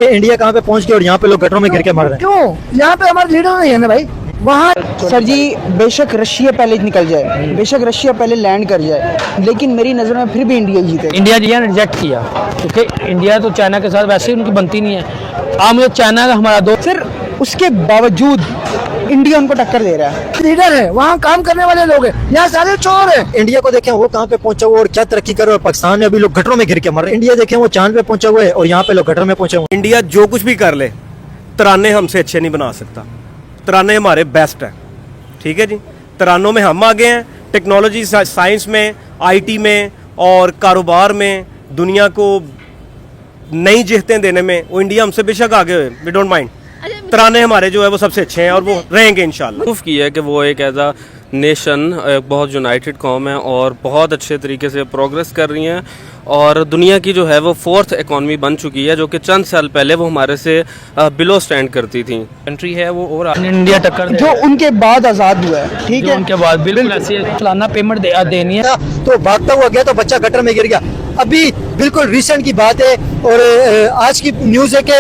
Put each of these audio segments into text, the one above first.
India कहाँ पे पहुंच गया और यहाँ पे लोग गटरों में गिर के मर रहे हैं। क्यों? यहाँ पे हमारे लीडर नहीं है ना भाई। वहाँ सर जी, बेशक रशिया पहले निकल जाए, बेशक रशिया पहले लैंड कर जाए, लेकिन मेरी नज़र में फिर भी इंडिया जीते। इंडिया जी ने रिजेक्ट किया क्योंकि इंडिया तो चाइना के साथ वैसे ही उनकी बनती नहीं है। आप मुझे चाइना का हमारा दोस्त, सर उसके बावजूद इंडिया उनको टक्कर दे रहा है। लीडर है, वहाँ काम करने वाले लोग हैं, यहाँ सारे चोर हैं। इंडिया को देखें वो कहाँ पे पहुंचा हुआ और क्या तरक्की कर रहा है। पाकिस्तान में अभी लोग गटरों में गिर के मर रहे हैं। इंडिया देखें वो चांद पे पहुंचा हुआ है और यहाँ पे लोग गटर में पहुंचे हुए हैं। इंडिया जो कुछ भी कर ले, तराने हमसे अच्छे नहीं बना सकता। तराने हमारे बेस्ट हैं, ठीक है जी। तरानों में हम आगे हैं, टेक्नोलॉजी साइंस में, आईटी में और कारोबार में दुनिया को नई जिहतें देने में वो इंडिया हमसे बेशक आगे हुए, वी डोंट माइंड। तराने हमारे जो है वो सबसे अच्छे हैं और वो रहेंगे इंशाल्लाह। प्रूफ किया है कि वो एक एज अ नेशन बहुत यूनाइटेड कौम है और बहुत अच्छे तरीके से प्रोग्रेस कर रही हैं और दुनिया की जो है वो 4th इकॉनमी बन चुकी है, जो कि चंद साल पहले वो हमारे से बिलो स्टैंड करती थी। कंट्री है वो और इंडिया टक्कर दे, जो उनके बाद आज़ाद हुआ है, ठीक है, उनके बाद बिल्कुल ऐसे सालाना पेमेंट देनी है। तो भागता हुआ गया तो बच्चा गटर में गिर गया। अभी बिल्कुल रिसेंट की बात है और आज की न्यूज है कि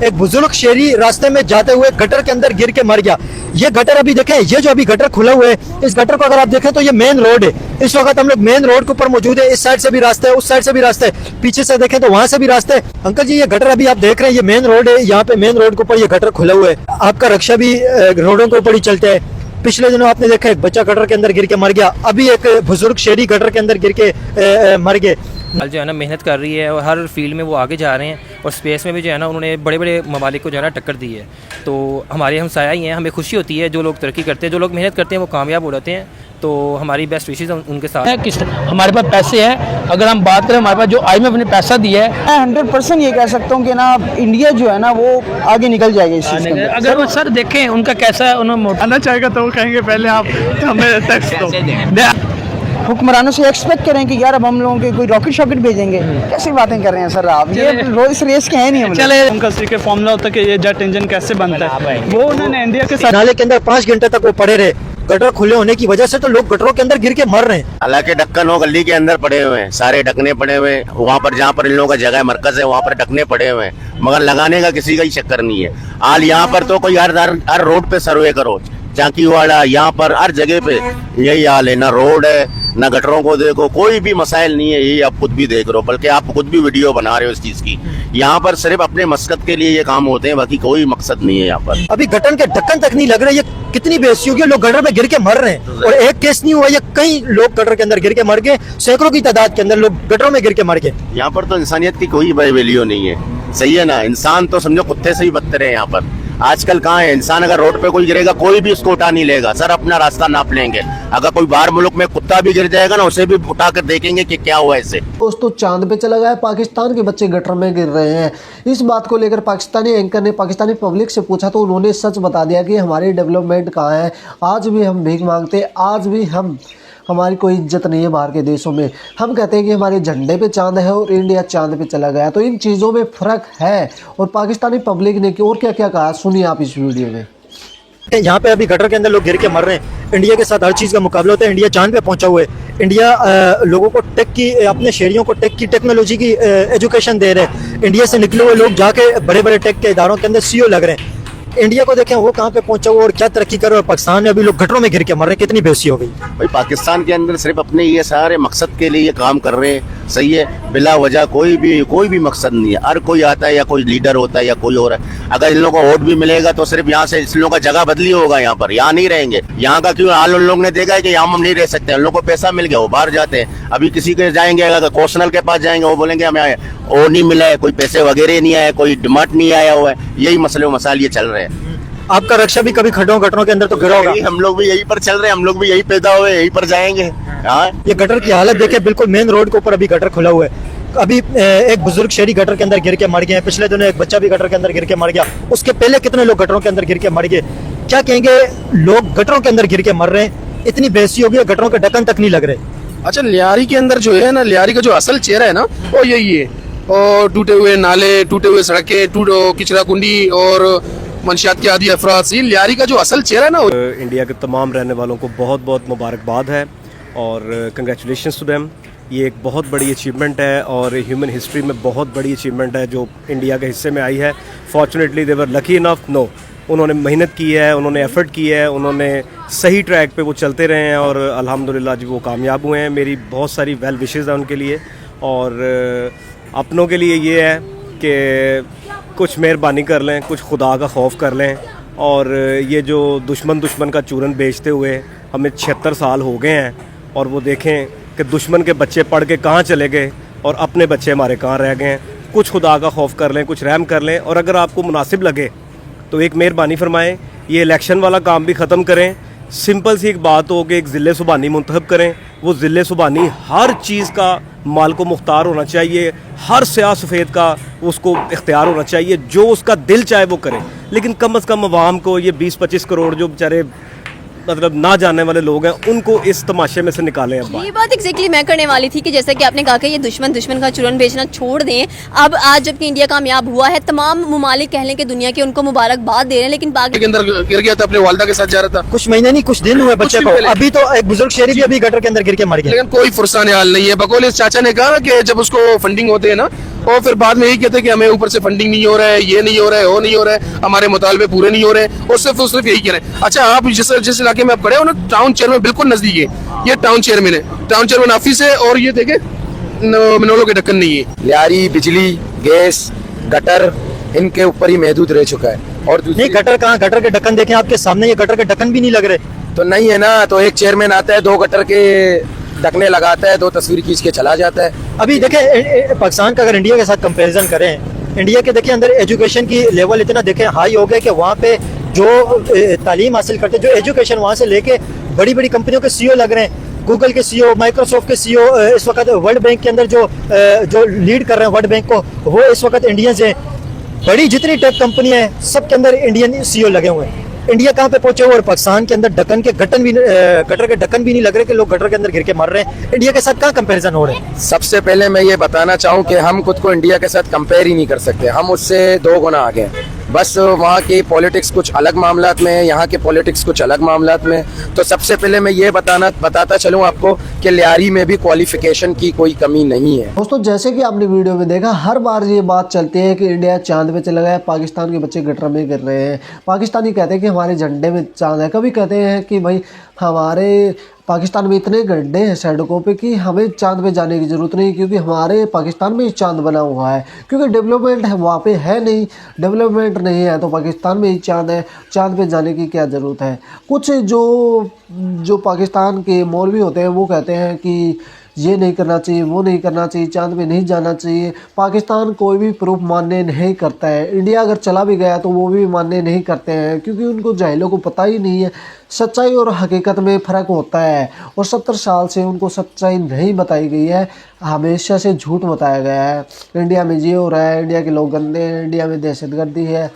एक बुजुर्ग शहरी रास्ते में जाते हुए गटर के अंदर गिर के मर गया। ये गटर अभी देखें, ये जो अभी गटर खुला हुआ है, इस गटर को अगर आप देखें तो ये मेन रोड है। इस वक्त हम लोग मेन रोड के ऊपर मौजूद है। इस साइड से भी रास्ता है, उस साइड से भी रास्ता है, पीछे से देखें तो वहां से भी रास्ता है। अंकल जी, ये गटर अभी आप देख रहे हैं, ये मेन रोड है। यहाँ पे मेन रोड के ऊपर ये गटर खुला हुआ है। आपका रिक्शा भी रोडों के ऊपर ही चलता है। पिछले दिनों आपने देखा एक बच्चा गटर के अंदर गिर के मर गया। अभी एक बुजुर्ग शहरी गटर के अंदर गिर के मर गए। जो है ना मेहनत कर रही है और हर फील्ड में वो आगे जा रहे हैं और स्पेस में भी जो है ना उन्होंने बड़े बड़े ममालिक को जो है ना टक्कर दी है। तो हमारे हमसाया ही हैं, हमें खुशी होती है जो लोग तरक्की करते हैं, जो लोग मेहनत करते हैं वो कामयाब हो जाते हैं। तो हमारी बेस्ट विशेज़ उनके साथ है। हमारे पास पैसे हैं, अगर हम बात करें हमारे पास जो IMF ने पैसा दिया है, मैं 100% ये कह सकता हूँ कि ना इंडिया जो है ना वो आगे निकल जाएगी इस चीज़ के अंदर। अगर वो सर देखें उनका कैसा उन्होंने आना चाहेगा तो वो कहेंगे पहले आप हमें टैक्स दो। हुक्मरानों से एक्सपेक्ट करें कि यार अब हम लोगों के कोई रॉकेट शॉकेट भेजेंगे, कैसी बातें कर रहे हैं सर आप? ये इस रेस के हैं नहीं हम। चले उनका के फॉर्मूला होता है कि ये जेट इंजन कैसे बनता है, वो उन्होंने इंडिया के साथ नाले के अंदर 5 घंटे तक वो पड़े रहे। गटर खुले होने की वजह से तो लोग गटरों के अंदर गिर के मर रहे हैं। हालांकि ढक्कन हो गली के अंदर पड़े हुए हैं, सारे ढकने पड़े हुए हैं। वहाँ पर जहाँ पर इन लोगों का जगह मरकज है वहाँ पर ढकने पड़े हुए हैं, मगर लगाने का किसी का ही चक्कर नहीं है। हाल यहाँ पर तो कोई हर रोड पे सर्वे करो, चाकीवाड़ा यहाँ पर हर जगह पे यही हाल है। ना रोड है, ना गटरों को देखो, कोई भी मसाइल नहीं है। यही आप खुद भी देख रहे हो, बल्कि आप खुद भी वीडियो बना रहे हो इस चीज की। यहाँ पर सिर्फ अपने मकसद के लिए ये काम होते हैं, बाकी कोई मकसद नहीं है यहाँ पर। अभी गटर के ढक्कन तक नहीं लग रहे। ये कितनी बेइज्जती होगी, लोग गटर में गिर के मर रहे हैं और एक केस नहीं हुआ, ये कई लोग गटर के अंदर गिर के मर गए। सैकड़ों की तादाद के अंदर लोग गटरों में गिर के मर गए। यहाँ पर तो इंसानियत की कोई वैल्यू नहीं है, सही है ना। इंसान तो समझो कुत्ते से ही बदतर है यहाँ पर। आजकल कहाँ है इंसान, अगर रोड पे कोई गिरेगा कोई भी उसको उठा नहीं लेगा, सर अपना रास्ता नाप लेंगे। अगर कोई बाहर मुल्क में कुत्ता भी गिर जाएगा ना, उसे भी उठा कर देखेंगे कि क्या हुआ इससे। दोस्तों, चांद पे चला गया, पाकिस्तान के बच्चे गटर में गिर रहे हैं। इस बात को लेकर पाकिस्तानी एंकर ने पाकिस्तानी पब्लिक से पूछा तो उन्होंने सच बता दिया कि हमारी डेवलपमेंट कहाँ है। आज भी हम भीख मांगते, आज भी हमारी कोई इज्जत नहीं है बाहर के देशों में। हम कहते हैं कि हमारे झंडे पे चांद है और इंडिया चांद पे चला गया। तो इन चीज़ों में फ़र्क है। और पाकिस्तानी पब्लिक ने और क्या क्या कहा, सुनिए आप इस वीडियो में। यहाँ पे अभी गटर के अंदर लोग गिर के मर रहे हैं। इंडिया के साथ हर चीज़ का मुकाबला होता है। इंडिया चांद पे पहुंचा हुआ है। इंडिया लोगों को टेक की, अपने शहरियों को टेक की, टेक्नोलॉजी की एजुकेशन दे रहे हैं। इंडिया से निकले हुए लोग जाके बड़े बड़े टेक के इदारों के अंदर CEO लग रहे हैं। इंडिया को देखें वो कहाँ पे पहुंचा हुआ और क्या तरक्की कर रहा है। पाकिस्तान में अभी लोग गटरों में गिर के मर रहे हैं। कितनी बेइज्जती हो गई भाई। पाकिस्तान के अंदर सिर्फ अपने ये सारे मकसद के लिए ये काम कर रहे हैं, सही है। बिला वजह कोई भी मकसद नहीं है। हर कोई आता है या कोई लीडर होता है या कोई और है। अगर इन लोगों को वोट भी मिलेगा तो सिर्फ यहाँ से इन लोगों का जगह बदली होगा, यहाँ पर यहाँ नहीं रहेंगे। यहाँ का क्यों हाल उन लोग ने देखा है कि यहाँ हम नहीं रह सकते। उन लोगों को पैसा मिल गया, वो बाहर जाते हैं। अभी किसी के जाएंगे, अगर कौशनल के पास जाएंगे, वो बोलेंगे हमें वो नहीं मिला है, कोई पैसे वगैरह नहीं आया, कोई डिमांड नहीं आया हुआ है। यही मसले मसाइल ये चल रहे हैं। आपका रक्षा भी कभी खड्डों गटरों के अंदर तो गिरा होगा। हम लोग भी यहीं पर चल रहे हैं, हम लोग भी यही पैदा हुए, यहीं पर जाएंगे। हाँ, ये गटर की हालत देखे, बिल्कुल मेन रोड के ऊपर अभी गटर खुला हुआ है। अभी एक बुजुर्ग शहरी गटर के अंदर गिर के मर गए हैं। पिछले दिनों एक बच्चा भी गटर के अंदर गिर के मर गया। उसके पहले कितने लोग गटरों के अंदर गिर के मर गए। क्या कहेंगे, लोग गटरों के अंदर गिर के मर रहे हैं। इतनी बेइज्जती हो गई, गटरों के ढक्कन तक नहीं लग रहे। अच्छा, लियारी के अंदर जो है ना, लियारी का जो असल चेहरा है ना वो यही है। और टूटे हुए नाले, टूटे हुए सड़कें, किचरा कुंडी और मंशियात के आदि अफराद से लियारी का जो असल चेहरा है ना। इंडिया के तमाम रहने वालों को बहुत बहुत मुबारकबाद है और कंग्रेचुलेशंस टू देम। ये एक बहुत बड़ी अचीवमेंट है और ह्यूमन हिस्ट्री में बहुत बड़ी अचीवमेंट है जो इंडिया के हिस्से में आई है। Fortunately they were lucky enough, no, उन्होंने मेहनत की है, उन्होंने एफर्ट की है, उन्होंने सही ट्रैक पे वो चलते रहे हैं और अल्हम्दुलिल्लाह जी वो कामयाब हुए हैं। मेरी बहुत सारी वेल विशेस हैं उनके लिए और अपनों के लिए ये है कि कुछ मेहरबानी कर लें, कुछ खुदा का खौफ कर लें और ये जो दुश्मन का चूरन बेचते हुए हमें 76 साल हो गए हैं और वो देखें कि दुश्मन के बच्चे पढ़ के कहाँ चले गए और अपने बच्चे हमारे कहाँ रह गए हैं। कुछ खुदा का खौफ कर लें, कुछ रहम कर लें और अगर आपको मुनासिब लगे तो एक मेहरबानी फरमाएं, ये इलेक्शन वाला काम भी ख़त्म करें। सिंपल सी एक बात हो कि एक ज़िले सुबानी मुंतखब करें, वो ज़िले सुबानी हर चीज़ का माल को मुख्तार होना चाहिए, हर स्याह सफ़ेद का उसको इख्तियार होना चाहिए, जो उसका दिल चाहे वो करे। लेकिन कम अज़ कम अवाम को ये 20-25 करोड़ जो बेचारे मतलब ना जानने वाले लोग हैं उनको इस तमाशे में से निकालें। अब ये बात एग्जैक्टली मैं करने वाली थी कि जैसे कि आपने कहा कि ये दुश्मन का चूरन बेचना छोड़ दें। अब आज जबकि इंडिया कामयाब हुआ है, तमाम मुमालिक कह लें कि दुनिया के उनको मुबारकबाद दे रहे हैं, लेकिन के अंदर गिर गया था, अपने वालदा के साथ जा रहा था। कुछ महीने नहीं, कुछ दिन हुए बच्चे को। अभी तो एक बुजुर्ग शहरी भी अभी गटर के अंदर गिर के मर गया। लेकिन कोई फुरसान हाल नहीं है। बकौल इस चाचा ने कहा कि जब उसको फंडिंग होते हैं ना और फिर बाद में यही कहते हैं कि हमें ऊपर से फंडिंग नहीं हो रहा है, ये नहीं हो रहा है, वो नहीं हो रहा है, हमारे मुतालबे पूरे नहीं हो रहे हैं और सिर्फ यही कह रहे हैं। अच्छा, आप जिस इलाके में आप खड़े हो ना, टाउन चेयरमैन बिल्कुल नजदीक है, ये टाउन चेयरमैन है, टाउन चेयरमैन ऑफिस है और ये देखे मनोलो के ढक्कन नहीं है। लियारी, बिजली, गैस, गटर इनके ऊपर ही महदूद रह चुका है। और नहीं, गटर कहाँ, गटर के ढक्कन देखें आपके सामने, ये गटर के ढक्कन भी नहीं लग रहे। तो नहीं है ना, तो एक चेयरमैन आता है, 2 गटर के ढकने लगाता है, 2 तस्वीर खींच के चला जाता है। अभी देखें पाकिस्तान का अगर इंडिया के साथ कंपैरिजन करें, इंडिया के देखिए अंदर एजुकेशन की लेवल इतना देखें हाई हो गया कि वहाँ पे जो तालीम हासिल करते, जो एजुकेशन वहाँ से लेके बड़ी बड़ी कंपनियों के सीईओ लग रहे हैं, गूगल के सीईओ, माइक्रोसॉफ्ट के सीईओ, इस वक्त वर्ल्ड बैंक के अंदर जो लीड कर रहे हैं वर्ल्ड बैंक को, वो इस वक्त इंडियंस हैं। बड़ी जितनी टेक कंपनियां हैं सबके अंदर इंडियन सीईओ लगे हुए हैं। इंडिया कहाँ पे पहुंचे हुए और पाकिस्तान के अंदर गटर के ढक्कन भी नहीं लग रहे कि लोग गटर के अंदर गिर के मर रहे हैं। इंडिया के साथ कहाँ कंपैरिजन हो रहे हैं? सबसे पहले मैं ये बताना चाहूँ कि हम खुद को इंडिया के साथ कंपेयर ही नहीं कर सकते, हम उससे 2 गुना आगे हैं। बस वहाँ की पॉलिटिक्स कुछ अलग मामलात में है, यहाँ के पॉलिटिक्स कुछ अलग मामलात में। तो सबसे पहले मैं ये बताता चलूँ आपको कि लियारी में भी क्वालिफिकेशन की कोई कमी नहीं है। दोस्तों, जैसे कि आपने वीडियो में देखा, हर बार ये बात चलती है कि इंडिया चांद पे चला गया, पाकिस्तान के बच्चे गटर में गिर रहे हैं। पाकिस्तानी कहते हैं कि हमारे झंडे में चांद है, कभी कहते हैं कि भाई हमारे पाकिस्तान में इतने गड्ढे हैं सड़कों पे कि हमें चांद पे जाने की ज़रूरत नहीं, क्योंकि हमारे पाकिस्तान में ही चांद बना हुआ है। क्योंकि डेवलपमेंट है वहाँ पे है नहीं, डेवलपमेंट नहीं है तो पाकिस्तान में ही चांद है, चांद पे जाने की क्या ज़रूरत है। कुछ जो पाकिस्तान के मौलवी होते हैं वो कहते हैं कि ये नहीं करना चाहिए, वो नहीं करना चाहिए, चांद पे नहीं जाना चाहिए। पाकिस्तान कोई भी प्रूफ मानने नहीं करता है। इंडिया अगर चला भी गया तो वो भी मानने नहीं करते हैं, क्योंकि उनको जाहिलों को पता ही नहीं है सच्चाई और हकीकत में फ़र्क होता है। और 70 साल से उनको सच्चाई नहीं बताई गई है, हमेशा से झूठ बताया गया है। इंडिया में ये हो रहा है, इंडिया के लोग गंदे हैं, इंडिया में दहशतगर्दी है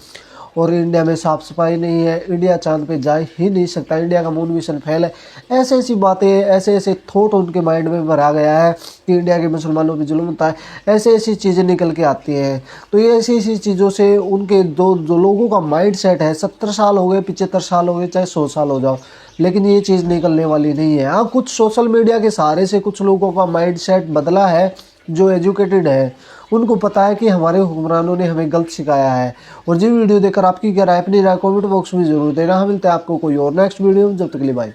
और इंडिया में साफ़ सफाई नहीं है, इंडिया चांद पे जा ही नहीं सकता, इंडिया का मून मिशन फेल है। ऐसी बातें, ऐसे थॉट उनके माइंड में भरा गया है कि इंडिया के मुसलमानों पे जुल्म होता है। ऐसी चीज़ें निकल के आती हैं। तो ये ऐसी चीज़ों से उनके जो लोगों का माइंड सेट है, 70 साल हो गए, 75 साल हो गए, चाहे 100 साल हो जाओ, लेकिन ये चीज़ निकलने वाली नहीं है। हाँ, कुछ सोशल मीडिया के सहारे से कुछ लोगों का माइंड सेट बदला है, जो एजुकेटेड है, उनको पता है कि हमारे हुक्मरानों ने हमें गलत सिखाया है। और जी वीडियो देखकर आपकी क्या राय, अपनी राय कमेंट बॉक्स में जरूर देना। हम मिलते हैं आपको कोई और नेक्स्ट वीडियो में, जब तक के लिए बाय।